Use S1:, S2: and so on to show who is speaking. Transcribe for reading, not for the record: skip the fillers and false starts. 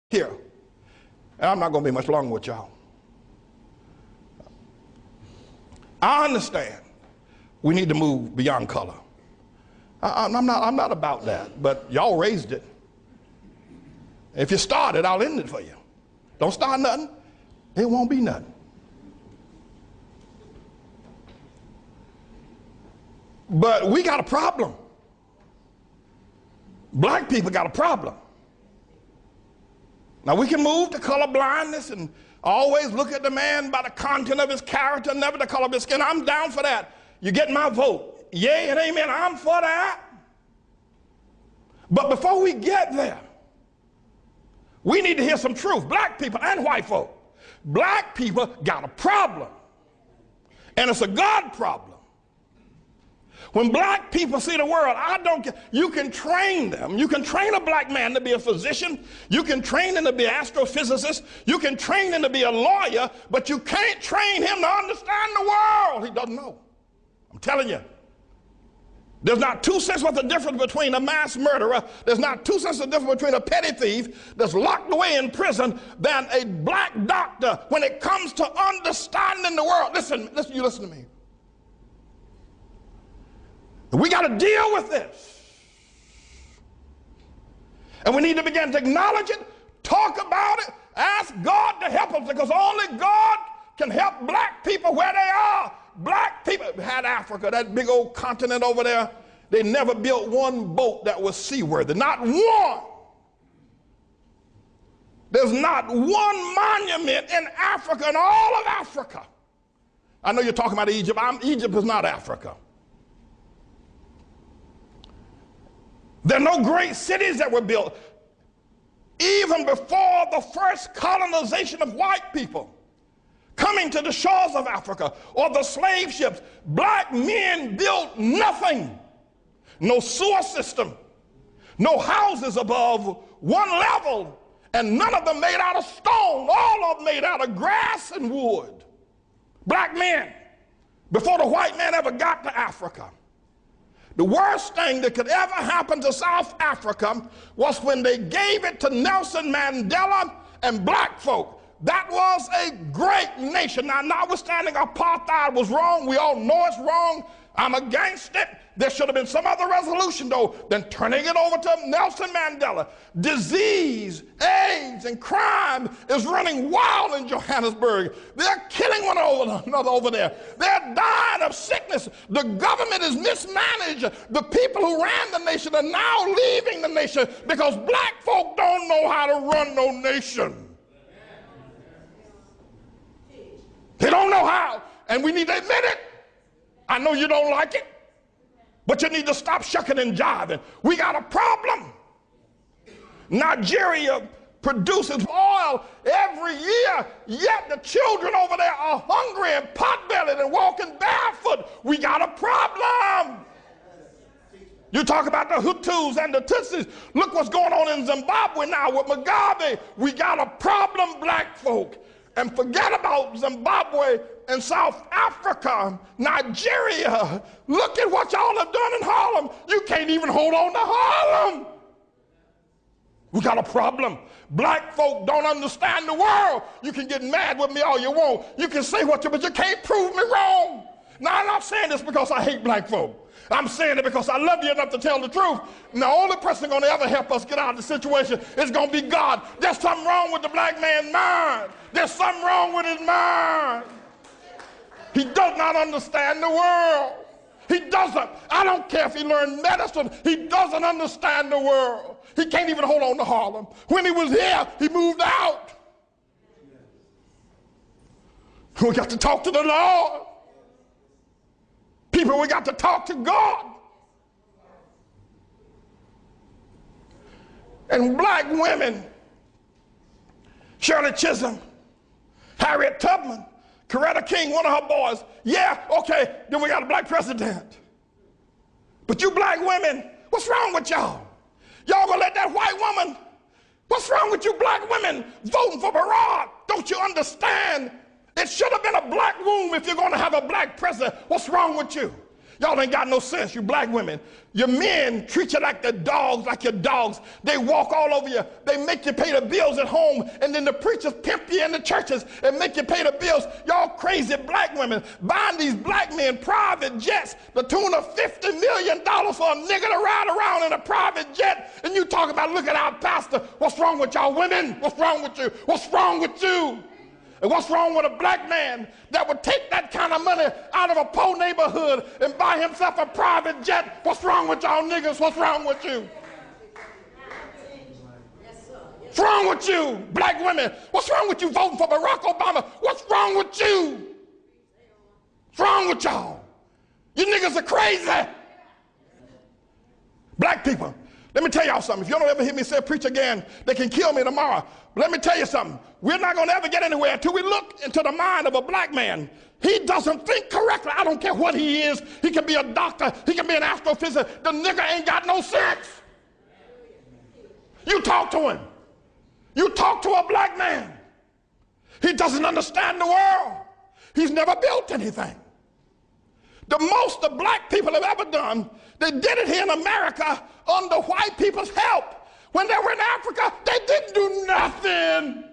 S1: Here, and I'm not going to be much longer with y'all. I understand we need to move beyond color. I'm not about that, but y'all raised it. If you start it, I'll end it for you. Don't start nothing, it won't be nothing. But we got a problem. Black people got a problem. Now we can move to color blindness and always look at the man by the content of his character, never the color of his skin. I'm down for that. You get my vote. Yay and amen. I'm for that. But before we get there, we need to hear some truth. Black people and white folk. Black people got a problem. And it's a God problem. When black people see the world, I don't care. You can train them. You can train a black man to be a physician. You can train him to be an astrophysicist. You can train him to be a lawyer, but you can't train him to understand the world. He doesn't know. I'm telling you. There's not 2 cents worth of difference between a mass murderer. There's not 2 cents of difference between a petty thief that's locked away in prison than a black doctor when it comes to understanding the world. Listen, you listen to me. We got to deal with this. And we need to begin to acknowledge it, talk about it, ask God to help us, because only God can help black people where they are. Black people had Africa, that big old continent over there. They never built one boat that was seaworthy, not one. There's not one monument in Africa, in all of Africa. I know you're talking about Egypt. Egypt is not Africa. There are no great cities that were built. Even before the first colonization of white people coming to the shores of Africa or the slave ships, black men built nothing. No sewer system, no houses above one level, and none of them made out of stone. All of them made out of grass and wood. Black men, before the white man ever got to Africa. The worst thing that could ever happen to South Africa was when they gave it to Nelson Mandela and black folk. That was a great nation. Now, notwithstanding apartheid was wrong, we all know it's wrong. I'm against it. There should have been some other resolution, though, than turning it over to Nelson Mandela. Disease, AIDS, and crime is running wild in Johannesburg. They're killing one another over there. They're dying of sickness. The government is mismanaged. The people who ran the nation are now leaving the nation because black folk don't know how to run no nation. They don't know how, and we need to admit it. I know you don't like it, but you need to stop shucking and jiving. We got a problem. Nigeria produces oil every year, yet the children over there are hungry and pot-bellied and walking barefoot. We got a problem. You talk about the Hutus and the Tutsis. Look what's going on in Zimbabwe now with Mugabe. We got a problem, black folk. And forget about Zimbabwe and South Africa, Nigeria. Look at what y'all have done in Harlem. You can't even hold on to Harlem. We got a problem. Black folk don't understand the world. You can get mad with me all you want. You can say what you, but you can't prove me wrong. Now, I'm not saying this because I hate black folk. I'm saying it because I love you enough to tell the truth. And the only person going to ever help us get out of the situation is going to be God. There's something wrong with the black man's mind. There's something wrong with his mind. He does not understand the world. He doesn't. I don't care if he learned medicine. He doesn't understand the world. He can't even hold on to Harlem. When he was here, he moved out. We got to talk to the Lord. People, we got to talk to God. And black women, Shirley Chisholm, Harriet Tubman, Coretta King, one of her boys. Yeah, okay, then we got a black president. But you black women, what's wrong with y'all? Y'all gonna let that white woman, what's wrong with you black women voting for Barack? Don't you understand? It should have been a black room if you're going to have a black president. What's wrong with you? Y'all ain't got no sense, you black women. Your men treat you like the dogs, like your dogs. They walk all over you. They make you pay the bills at home, and then the preachers pimp you in the churches and make you pay the bills. Y'all crazy black women buying these black men private jets, the tune of $50 million for a nigga to ride around in a private jet, and you talk about, look at our pastor. What's wrong with y'all women? What's wrong with you? What's wrong with you? And what's wrong with a black man that would take that kind of money out of a poor neighborhood and buy himself a private jet? What's wrong with y'all niggas? What's wrong with you? What's wrong with you, black women? What's wrong with you voting for Barack Obama? What's wrong with you? What's wrong with y'all? You niggas are crazy. Black people, let me tell y'all something. If you don't ever hear me say preach again, they can kill me tomorrow. But let me tell you something. We're not going to ever get anywhere until we look into the mind of a black man. He doesn't think correctly. I don't care what he is. He can be a doctor. He can be an astrophysicist. The nigga ain't got no sense. You talk to him. You talk to a black man. He doesn't understand the world. He's never built anything. The most the black people have ever done, they did it here in America under white people's help. When they were in Africa, they didn't do nothing.